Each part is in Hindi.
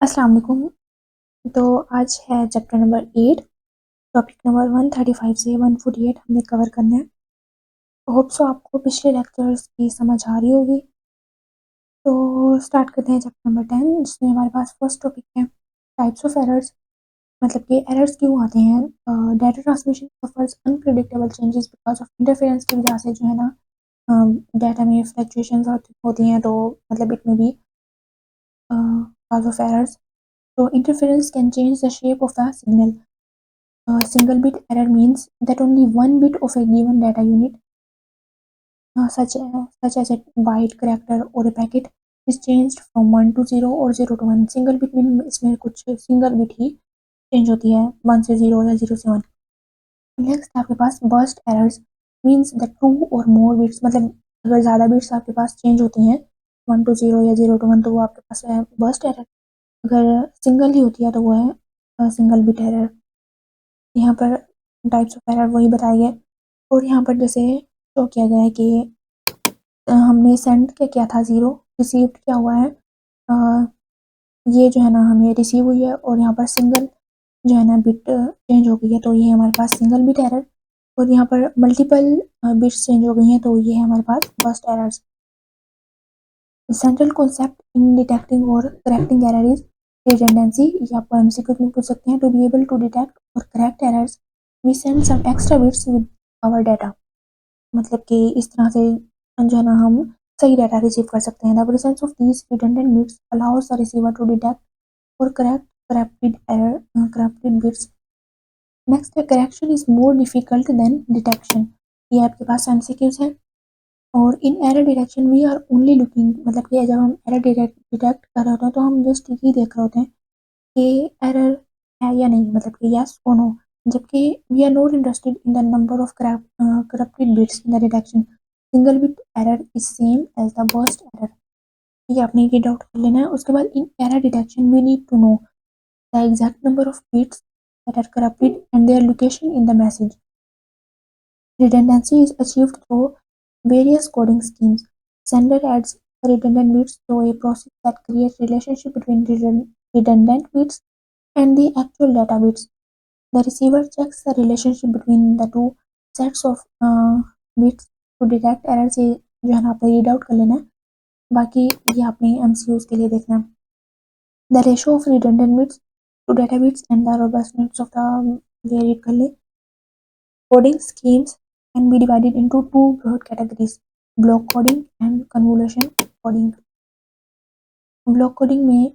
अस्सलाम वालेकुम। तो आज है चैप्टर नंबर 8, टॉपिक नंबर 135 से 148 हमने कवर करना है। होप सो आपको पिछले लेक्चर्स की समझ आ रही होगी। तो स्टार्ट करते हैं चैप्टर नंबर 10, जिसमें हमारे पास फर्स्ट टॉपिक है टाइप्स ऑफ एरर्स। मतलब कि एरर्स क्यों आते हैं। Data transmission suffers unpredictable changes because of interference की वजह से जो है ना डाटा में फ्लक्चुएशंस होती हैं, तो मतलब इट में भी कॉज ऑफ एरर्स। तो interference can change the shape of a signal. Single bit error means that only one bit of a given data unit, such as a byte, character or a packet, is changed from 1 to 0 or 0 to 1. Single bit में इसमें कुछ सिंगल बिट ही चेंज होती है, 1 से 0 या 0 से 1। नेक्स्ट आपके पास burst errors means the two or more bits, मतलब अगर ज़्यादा बिट्स आपके पास चेंज होती हैं 1 टू 0 या 0 टू 1, तो वो आपके पास है बर्स्ट एरर। अगर सिंगल ही होती है तो वो है सिंगल बिट एरर। यहाँ पर टाइप्स ऑफ एरर वही बताए गए, और यहाँ पर जैसे शो किया गया है कि हमने सेंड क्या किया था 0, रिसीव्ड क्या हुआ है, अ, ये जो है ना हमें रिसीव हुई है, और यहाँ पर सिंगल जो है ना बिट चेंज हो गई है, तो ये हमारे पास सिंगल बिट एरर। और यहाँ पर मल्टीपल बिट्स चेंज हो गई हैं, तो ये है हमारे पास burst errors. Central concept in detecting और करेक्टिंग एरर इज रिडंडेंसी। ये आपको एमसीक्यू में पूछ सकते हैं। To be able to detect और correct errors we send some extra bits with our data. मतलब कि इस तरह से जो है ना हम सही डाटा रिसीव कर सकते हैं। The presence of these redundant bits allows the receiver to detect और करेक्ट करप्टेड बिट्स। नेक्स्ट है correction is more difficult than detection. ये आपके पास एमसीक्यूज है। और in error detection we are only looking, मतलब कि जब हम एरर डिटेक्ट कर रहे होते हैं तो हम जस्ट यही देख रहे होते हैं कि एरर है या नहीं, मतलब कि यस और नो। जबकि we are not interested in the number of corrupted bits in the detection. Single bit error is same as the worst error. ये आपने रीड आउट कर लेना है। उसके बाद in error detection we need to know the exact number of bits that are corrupted and their location in the message. Redundancy is achieved through various coding schemes. Sender adds redundant bits through a process that creates relationship between redundant bits and the actual data bits. The receiver checks the relationship between the two sets of bits to detect errors। ये जो है ना आपने रीड आउट कर लेना है, बाकी ये आपने एमसीक्यूज के लिए देखना है। The ratio of redundant bits to data bits and the robustness of the, ये रीड कर ले। Coding schemes can be divided into two broad categories: block coding and convolution coding. Block coding में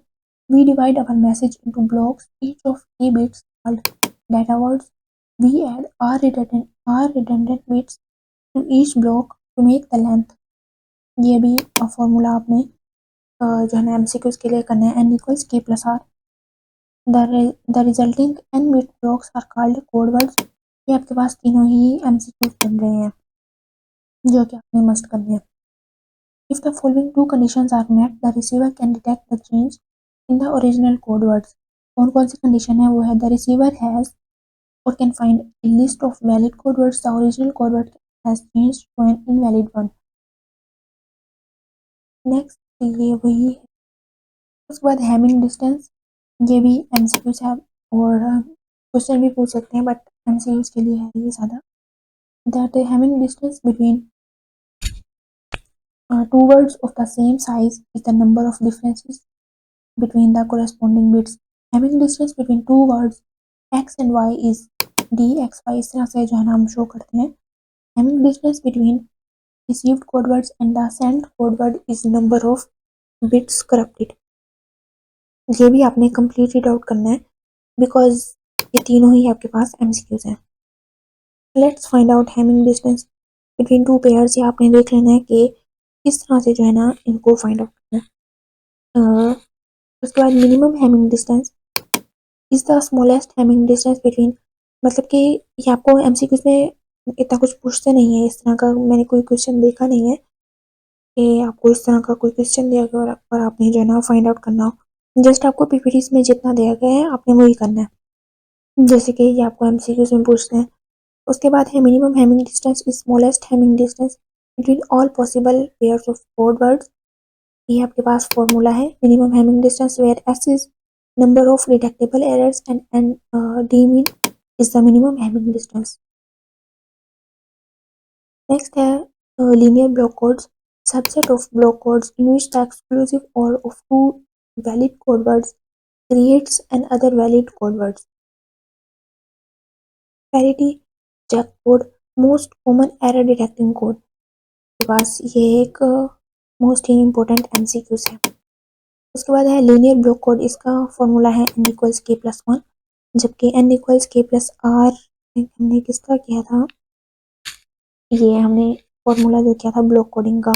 we divide our message into blocks, each of key bits called data words. We add r redundant bits to each block to make the length. ये भी फॉर्मूला आपने जो है ना एमसीक्यूज के लिए करना है, n equals k plus r. The resulting n bit blocks are called code words. ये आपके पास तीनों ही एमसीक्यूज बन रहे हैं जो कि आपने मस्ट करने हैं। If the following two conditions are met, the receiver can detect the change in the original code words. कौन कौन सी कंडीशन है वो है the receiver has or can find a list of valid code words. The original code word has changed to an invalid one. Next ये वही है। उसके बाद हैमिंग डिस्टेंस, ये भी एमसीक्यू है और क्वेश्चन भी पूछ सकते हैं, बट एमसीक्यूज के लिए है ये ज़्यादा। That Hamming distance between two words of the same size is the number of differences between the corresponding bits. Having distance between two words x and y is dxy। इस तरह से जो है ना हम शो करते हैं। Having distance between received code words and the sent code word is number of bits corrupted। ये भी आपने कंप्लीट रीड आउट करना है बिकॉज ये तीनों ही आपके पास एमसीक्यूज हैं। Let's find out Hamming distance between two pairs. ये आपने देख लेना है कि किस तरह से जो है ना इनको फाइंड आउट करना है। उसके बाद minimum Hamming distance is the smallest Hamming distance between, मतलब कि ये आपको एमसीक्यूज में इतना कुछ पूछते नहीं है। इस तरह का मैंने कोई क्वेश्चन देखा नहीं है कि आपको इस तरह का कोई क्वेश्चन दिया गया और आपने जो है ना फाइंड आउट करना हो। जस्ट आपको पीपीटीज में जितना दिया गया है आपने वही करना है, जैसे कि ये आपको एमसीक्यूज में पूछते हैं। उसके बाद है minimum Hamming distance is smallest Hamming distance between all possible pairs of code words. ये आपके पास फॉर्मूला है minimum Hamming distance where S is number of detectable errors, and d mean is the minimum having distance. Next है linear block codes, subset of block codes in which the exclusive or of two valid code words creates another valid code words. Parity check code, most common error detecting code के पास ये एक मोस्ट ही इम्पोर्टेंट एमसीक्यूज है। उसके बाद है लीनियर ब्लॉक कोड, इसका फॉर्मूला है n equals K plus one, जबकि n equals K plus are हमने किसका किया था, ये हमने फॉर्मूला जो किया था ब्लॉक कोडिंग का,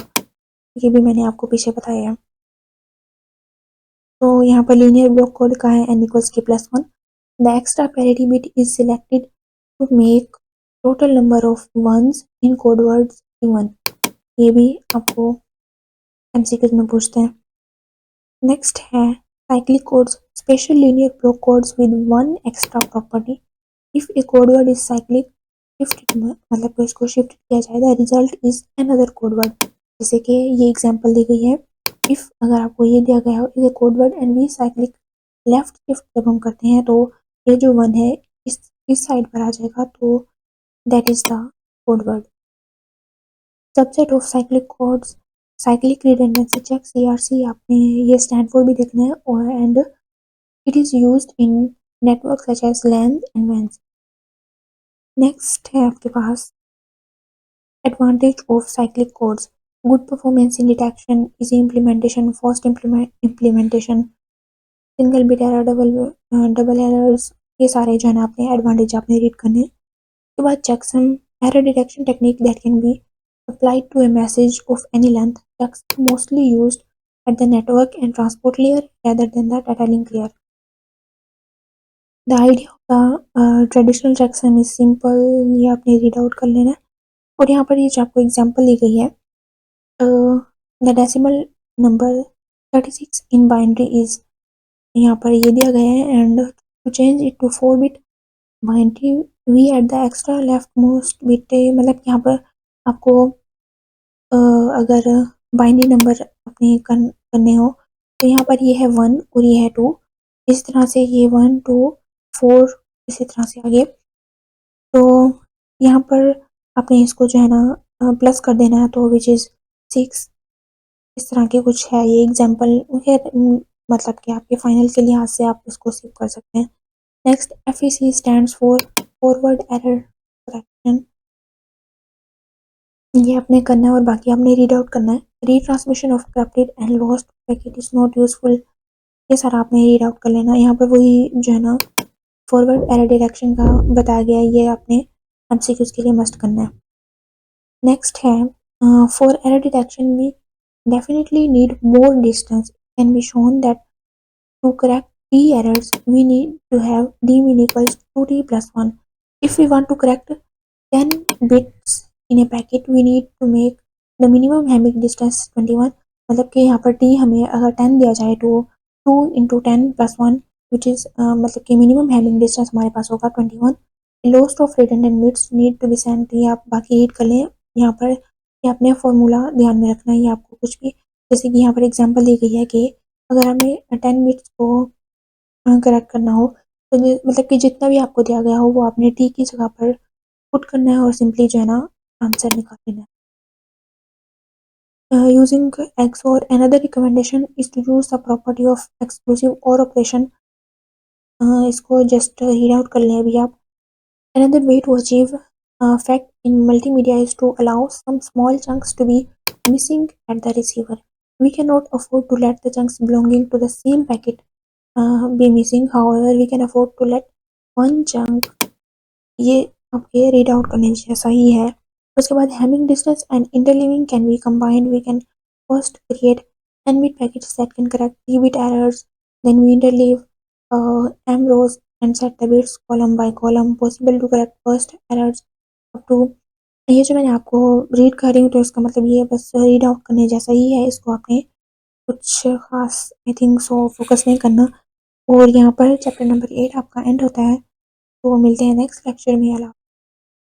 ये भी मैंने आपको पीछे बताया है। तो यहाँ पर लीनियर ब्लॉक कोड का है n equals K plus one, the extra parity bit is selected to make total number of ones in code words even. ये भी आपको एमसीक्यूज में पूछते हैं। नेक्स्ट है cyclic codes, special linear block codes with one extra property, if a code word is cyclic shift, मतलब तो इसको शिफ्ट किया जाएगा, result is another code word. जैसे कि ये एग्जांपल दी गई है, इफ अगर आपको ये दिया गया हो is a code word and we cyclic left shift जब हम करते हैं तो ये जो वन है इस साइड पर आ जाएगा, तो that is the code word. Subset of cyclic codes, cyclic redundancy check CRC, आपने ये स्टैंड फॉर भी देखना है, और and it is used in network such as LAN and WANs. Next है आपके पास advantage of cyclic codes, good performance in detection, easy implementation, fast implementation, single bit error, double errors, ये सारे जो है ना अपने एडवांटेज आपने रीड करने हैं। उसके बाद checksum error detection technique that can be applied to a message of any length, checks mostly used at the network and transport layer rather than the data link layer. The idea of the traditional checksum is simple, ये आपने रीड आउट कर लेना है। और यहाँ पर ये जो आपको एग्जांपल दी गई है, the decimal number 36 in binary is, यहाँ पर ये दिया गया है, and to change it to 4 bit binary we add the extra left most bit, मतलब यहाँ पर आपको अगर बाइनरी नंबर अपने करने हो तो यहाँ पर ये है 1 और ये है 2, इस तरह से ये 1 2 4 इसी तरह से आगे, तो यहाँ पर आपने इसको जो है ना प्लस कर देना है, तो विच इज़ 6, इस तरह के कुछ है ये एग्जांपल है, मतलब कि आपके फाइनल के लिहाज से आप इसको स्किप कर सकते हैं। Next FEC stands for forward error correction, ये आपने करना है और बाकी आपने रीड आउट करना है। Retransmission of corrupted and lost packet is not useful, ये सारा आपने रीड आउट कर लेना। यहाँ पर वही जो है ना फॉरवर्ड एरर डिटेक्शन का बताया गया है, ये आपने एमसीक्यूज के लिए मस्ट करना है। नेक्स्ट है for error detection we definitely need more distance, can be shown that to correct d errors we need to have d mean equals 2d plus 1. If we want to correct 10 bits in a packet we need to make the minimum having distance 21, मतलब कि यहाँ पर d हमें अगर 10 दिया जाए तो 2 into 10 plus 1 which is मतलब कि minimum having distance हमारे पास होगा 21. Lost of redundant bits need to be sent, ये आप बाकी रीड कर लें। यहाँ पर ये अपने फॉर्मूला ध्यान में रखना है, ये आपको कुछ भी, जैसे कि यहाँ पर एग्जांपल दी गई है कि अगर हमें 10 मिनट्स को करेक्ट करना हो तो मतलब कि जितना भी आपको दिया गया हो वो आपने टी की जगह पर पुट करना है और सिंपली जो है ना आंसर निकाल लेना है। Using XOR another recommendation is to use the property of exclusive OR operation, इसको जस्ट रीड आउट कर लें अभी आप। Another way to achieve fact in multimedia is to allow some small chunks to be missing at the receiver. We cannot afford to let the chunks belonging to the same packet be missing. However, we can afford to let one chunk, ये आपके रीड आउट करने जैसा ही है। उसके बाद Hamming distance and interleaving can be combined, we can first create n bit packets that can correct 3 bit errors, then we interleave m rows and set the bits column by column possible to correct first errors up to, ये जो मैंने आपको रीड कर रही हूँ तो इसका मतलब ये बस रीड आउट करने जैसा ही है, इसको आपने कुछ खास आई थिंक सो फोकस नहीं करना। और यहाँ पर चैप्टर नंबर 8 आपका एंड होता है, तो मिलते हैं नेक्स्ट लेक्चर में।